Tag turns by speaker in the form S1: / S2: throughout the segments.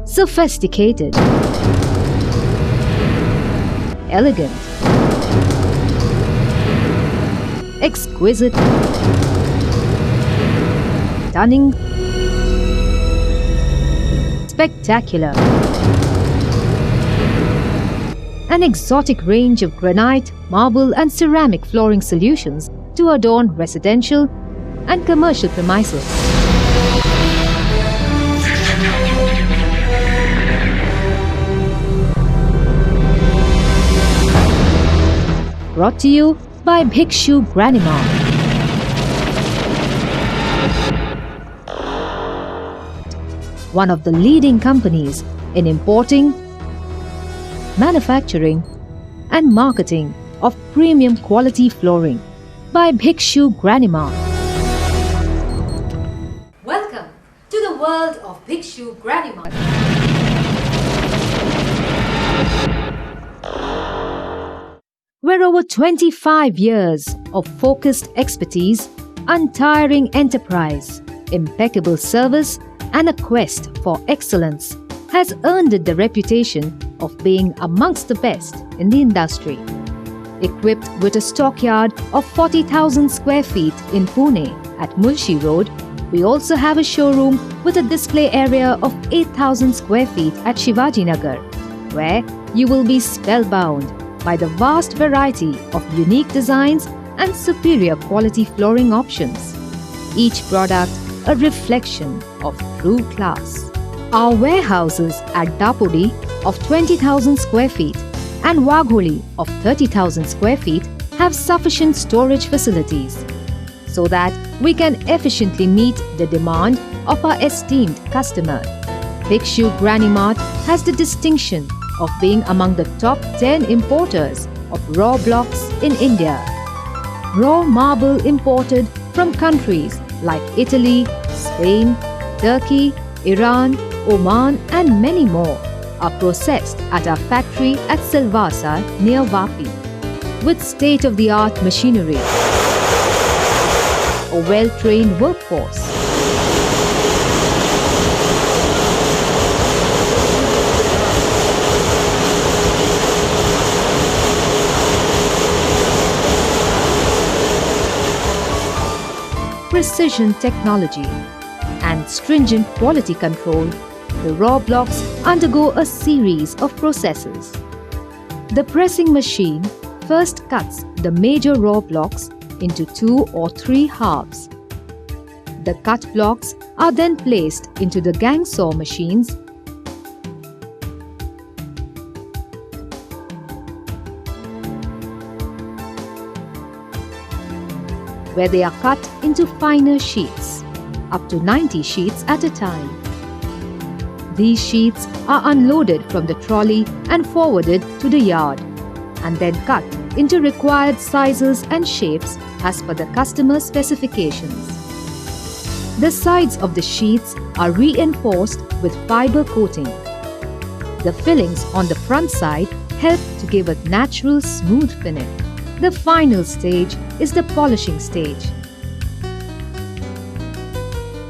S1: Sophisticated, elegant, exquisite, stunning, spectacular. An exotic range of granite, marble and ceramic flooring solutions to adorn residential and commercial premises. Brought to you by Bhikshu Granimart. One of the leading companies in importing, manufacturing and marketing of premium quality flooring by Bhikshu Granimart. Welcome to the world of Bhikshu Granimart. Where over 25 years of focused expertise, untiring enterprise, impeccable service and a quest for excellence has earned it the reputation of being amongst the best in the industry. Equipped with a stockyard of 40,000 square feet in Pune at Mulshi Road, we also have a showroom with a display area of 8,000 square feet at Shivaji Nagar, where you will be spellbound by the vast variety of unique designs and superior quality flooring options. Each product a reflection of true class. Our warehouses at Dapodi of 20,000 square feet and Wagholi of 30,000 square feet have sufficient storage facilities so that we can efficiently meet the demand of our esteemed customer. Bhikshu Granimart has the distinction of being among the top 10 importers of raw blocks in India. Raw marble imported from countries like Italy, Spain, Turkey, Iran, Oman and many more are processed at our factory at Silvassa near Vapi with state-of-the-art machinery, a well-trained workforce, precision technology and stringent quality control. The raw blocks undergo a series of processes. The pressing machine first cuts the major raw blocks into 2 or 3 halves. The cut blocks are then placed into the gang saw machines where they are cut into finer sheets, up to 90 sheets at a time. These sheets are unloaded from the trolley and forwarded to the yard, and then cut into required sizes and shapes as per the customer's specifications. The sides of the sheets are reinforced with fiber coating. The fillings on the front side help to give a natural smooth finish. The final stage is the polishing stage,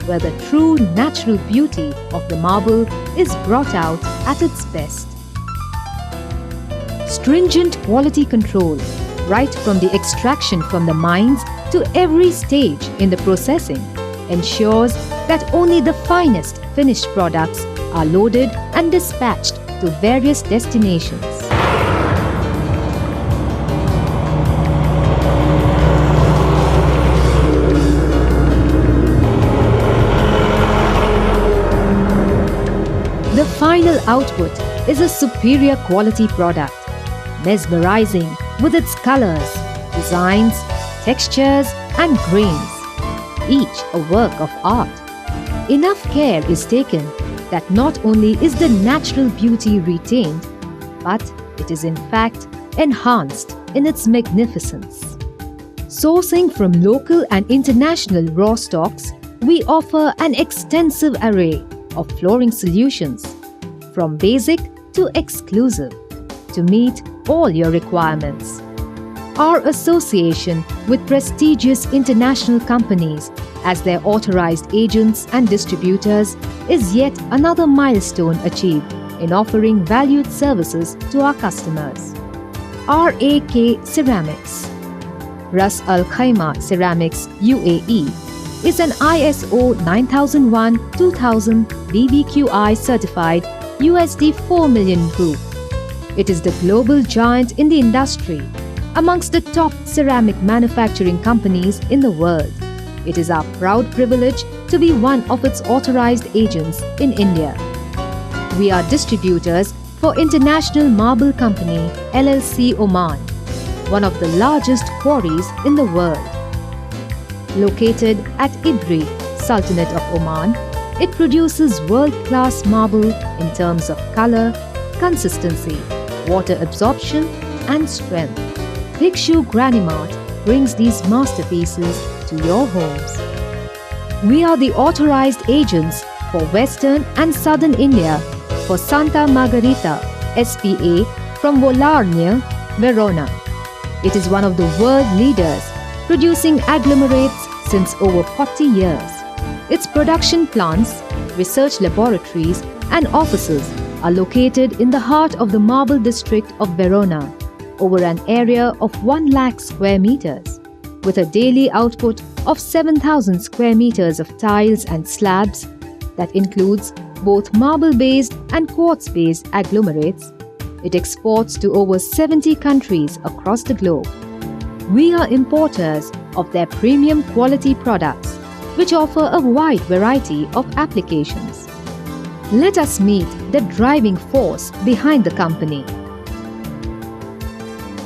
S1: where the true natural beauty of the marble is brought out at its best. Stringent quality control, right from the extraction from the mines to every stage in the processing, ensures that only the finest finished products are loaded and dispatched to various destinations. The final output is a superior quality product, mesmerizing with its colors, designs, textures and grains, each a work of art. Enough care is taken that not only is the natural beauty retained, but it is in fact enhanced in its magnificence. Sourcing from local and international raw stocks, we offer an extensive array of flooring solutions, from basic to exclusive, to meet all your requirements. Our association with prestigious international companies as their authorized agents and distributors is yet another milestone achieved in offering valued services to our customers. RAK Ceramics, Ras Al Khaimah Ceramics UAE, is an ISO 9001-2000 BBQI certified USD 4 million group. It is the global giant in the industry, amongst the top ceramic manufacturing companies in the world. It is our proud privilege to be one of its authorized agents in India. We are distributors for International Marble Company LLC Oman, one of the largest quarries in the world. Located at Ibri, Sultanate of Oman, it produces world-class marble in terms of color, consistency, water absorption and strength. Bhikshu Granimart brings these masterpieces to your homes. We are the authorized agents for Western and Southern India for Santa Margherita SPA from Volarnia, Verona. It is one of the world leaders producing agglomerates since over 40 years. Its production plants, research laboratories and offices are located in the heart of the Marble District of Verona, over an area of 1 lakh square meters, with a daily output of 7,000 square meters of tiles and slabs that includes both marble-based and quartz-based agglomerates. It exports to over 70 countries across the globe. We are importers of their premium quality products, which offer a wide variety of applications. Let us meet the driving force behind the company.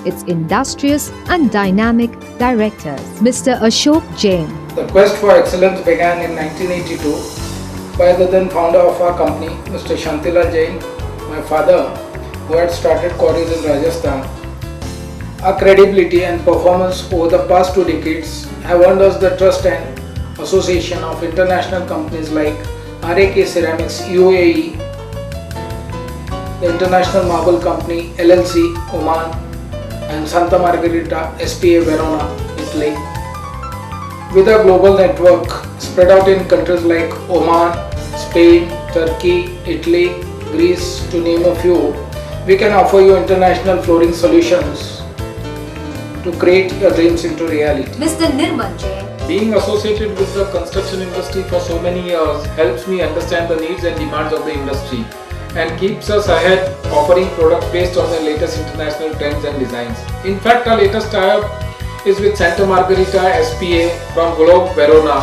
S1: Its industrious and dynamic directors, Mr. Ashok Jain.
S2: The quest for excellence began in 1982 by the then founder of our company, Mr. Shantilal Jain, my father, who had started quarries in Rajasthan. Our credibility and performance over the past 2 decades have earned us the trust and association of international companies like RAK Ceramics UAE, the International Marble Company LLC Oman, and Santa Margherita SPA Verona, Italy. With a global network spread out in countries like Oman, Spain, Turkey, Italy, Greece, to name a few, we can offer you international flooring solutions to create your dreams into reality.
S1: Mr. Nirmal Jain.
S3: Being associated with the construction industry for so many years helps me understand the needs and demands of the industry and keeps us ahead, offering products based on the latest international trends and designs. In fact, our latest tie-up is with Santa Margherita SPA from Globe Verona,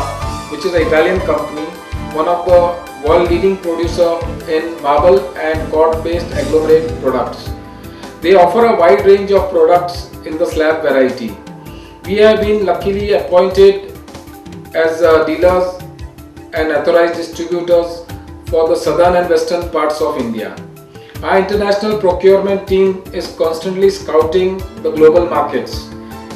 S3: which is an Italian company, one of the world leading producer in marble and cord-based agglomerate products. They offer a wide range of products in the slab variety. We have been luckily appointed as dealers and authorized distributors for the southern and western parts of India. Our international procurement team is constantly scouting the global markets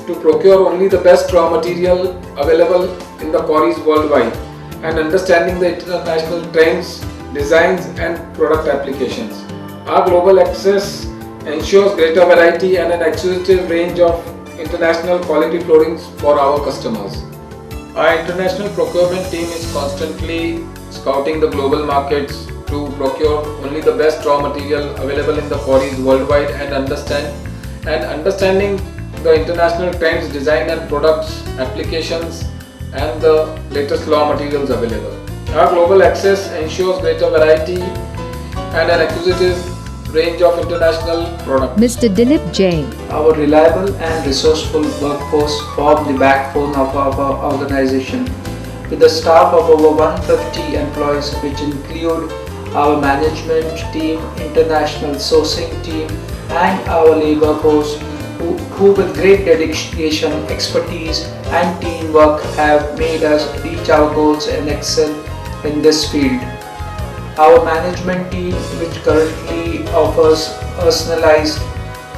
S3: to procure only the best raw material available in the quarries worldwide and understanding the international trends, designs and product applications. Our global access ensures greater variety and an exclusive range of international quality floorings for our customers. Our international procurement team is constantly scouting the global markets to procure only the best raw material available in the quarries worldwide and understanding the international trends, design and products, applications and the latest raw materials available. Our global access ensures greater variety and an acquisitive range of international products.
S1: Mr. Dilip Jain.
S4: Our reliable and resourceful workforce form the backbone of our organization. With a staff of over 150 employees, which include our management team, international sourcing team, and our labor force, who with great dedication, expertise, and teamwork have made us reach our goals and excel in this field. Our management team, which currently offers personalized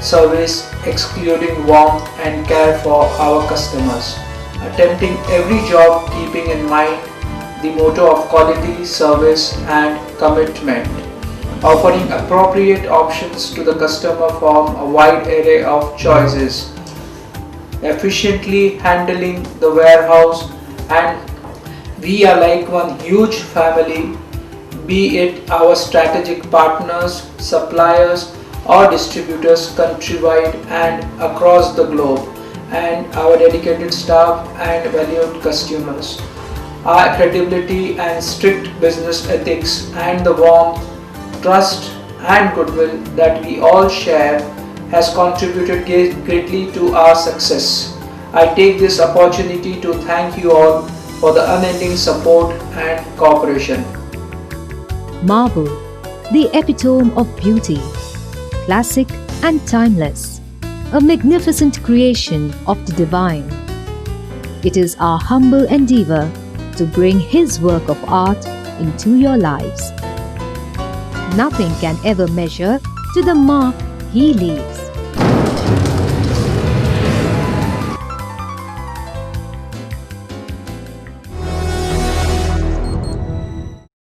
S4: service, excluding warmth and care for our customers, attempting every job keeping in mind the motto of quality, service and commitment, offering appropriate options to the customer from a wide array of choices, efficiently handling the warehouse and We are like one huge family, be it our strategic partners, suppliers, or distributors countrywide and across the globe, and our dedicated staff and valued customers. Our credibility and strict business ethics and the warmth, trust, and goodwill that we all share has contributed greatly to our success. I take this opportunity to thank you all for the unending support and cooperation.
S1: Marble, the epitome of beauty, classic and timeless, a magnificent creation of the divine. It is our humble endeavor to bring His work of art into your lives. Nothing can ever measure to the mark He leaves.